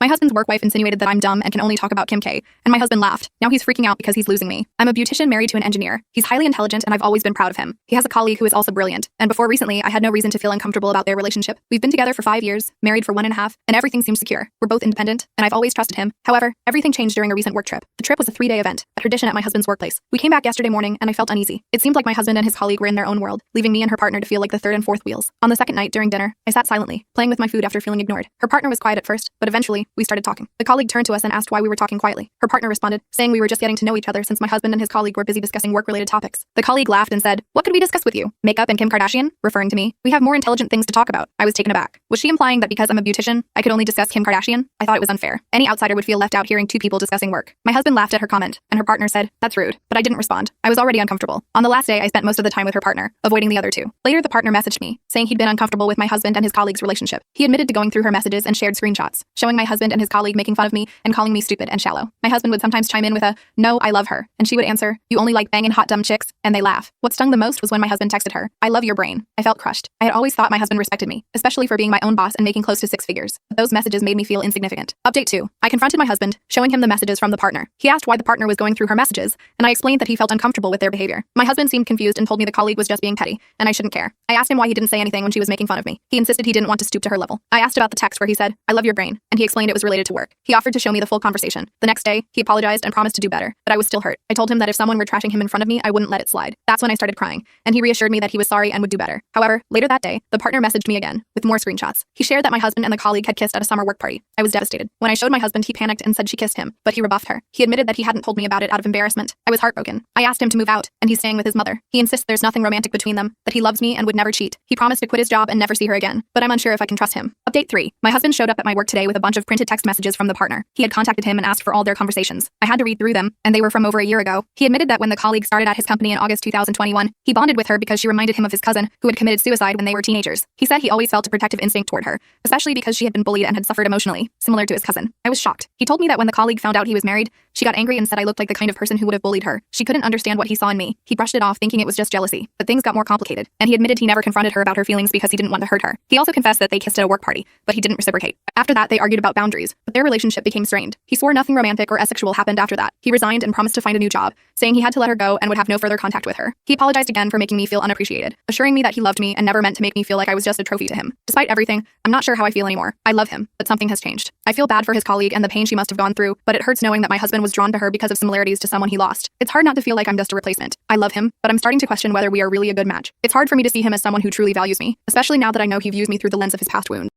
My husband's work wife insinuated that I'm dumb and can only talk about Kim K, and my husband laughed. Now he's freaking out because he's losing me. I'm a beautician married to an engineer. He's highly intelligent and I've always been proud of him. He has a colleague who is also brilliant, and before recently, I had no reason to feel uncomfortable about their relationship. We've been together for 5 years, married for 1.5, and everything seems secure. We're both independent, and I've always trusted him. However, everything changed during a recent work trip. The trip was a 3-day event, a tradition at my husband's workplace. We came back yesterday morning and I felt uneasy. It seemed like my husband and his colleague were in their own world, leaving me and her partner to feel like the third and fourth wheels. On the second night during dinner, I sat silently, playing with my food after feeling ignored. Her partner was quiet at first, but eventually, we started talking. The colleague turned to us and asked why we were talking quietly. Her partner responded, saying we were just getting to know each other since my husband and his colleague were busy discussing work-related topics. The colleague laughed and said, "What could we discuss with you? Makeup and Kim Kardashian?" Referring to me. "We have more intelligent things to talk about." I was taken aback. Was she implying that because I'm a beautician, I could only discuss Kim Kardashian? I thought it was unfair. Any outsider would feel left out hearing two people discussing work. My husband laughed at her comment, and her partner said, "That's rude," but I didn't respond. I was already uncomfortable. On the last day, I spent most of the time with her partner, avoiding the other two. Later, the partner messaged me, saying he'd been uncomfortable with my husband and his colleague's relationship. He admitted to going through her messages and shared screenshots, showing my husband and his colleague making fun of me and calling me stupid and shallow. My husband would sometimes chime in with a, "No, I love her," and she would answer, "You only like banging hot dumb chicks," and they laugh. What stung the most was when my husband texted her, "I love your brain." I felt crushed. I had always thought my husband respected me, especially for being my own boss and making close to 6 figures. But those messages made me feel insignificant. Update 2. I confronted my husband, showing him the messages from the partner. He asked why the partner was going through her messages, and I explained that he felt uncomfortable with their behavior. My husband seemed confused and told me the colleague was just being petty, and I shouldn't care. I asked him why he didn't say anything when she was making fun of me. He insisted he didn't want to stoop to her level. I asked about the text where he said, "I love your brain," and he explained it was related to work. He offered to show me the full conversation. The next day, he apologized and promised to do better, but I was still hurt. I told him that if someone were trashing him in front of me, I wouldn't let it slide. That's when I started crying, and he reassured me that he was sorry and would do better. However, later that day, the partner messaged me again, with more screenshots. He shared that my husband and the colleague had kissed at a summer work party. I was devastated. When I showed my husband, he panicked and said she kissed him, but he rebuffed her. He admitted that he hadn't told me about it out of embarrassment. I was heartbroken. I asked him to move out, and he's staying with his mother. He insists there's nothing romantic between them, that he loves me and would never cheat. He promised to quit his job and never see her again, but I'm unsure if I can trust him. Update 3. My husband showed up at my work today with a bunch of printed text messages from the partner. He had contacted him and asked for all their conversations. I had to read through them, and they were from over a year ago. He admitted that when the colleague started at his company in August 2021, he bonded with her because she reminded him of his cousin, who had committed suicide when they were teenagers. He said he always felt a protective instinct toward her, especially because she had been bullied and had suffered emotionally, similar to his cousin. I was shocked. He told me that when the colleague found out he was married, she got angry and said I looked like the kind of person who would have bullied her. She couldn't understand what he saw in me. He brushed it off, thinking it was just jealousy. But things got more complicated, and he admitted he never confronted her about her feelings because he didn't want to hurt her. He also confessed that they kissed at a work party, but he didn't reciprocate. After that, they argued about boundaries, but their relationship became strained. He swore nothing romantic or asexual happened after that. He resigned and promised to find a new job, saying he had to let her go and would have no further contact with her. He apologized again for making me feel unappreciated, assuring me that he loved me and never meant to make me feel like I was just a trophy to him. Despite everything, I'm not sure how I feel anymore. I love him, but something has changed. I feel bad for his colleague and the pain she must have gone through, but it hurts knowing that my husband was drawn to her because of similarities to someone he lost. It's hard not to feel like I'm just a replacement. I love him, but I'm starting to question whether we are really a good match. It's hard for me to see him as someone who truly values me, especially now that I know he views me through the lens of his past wound.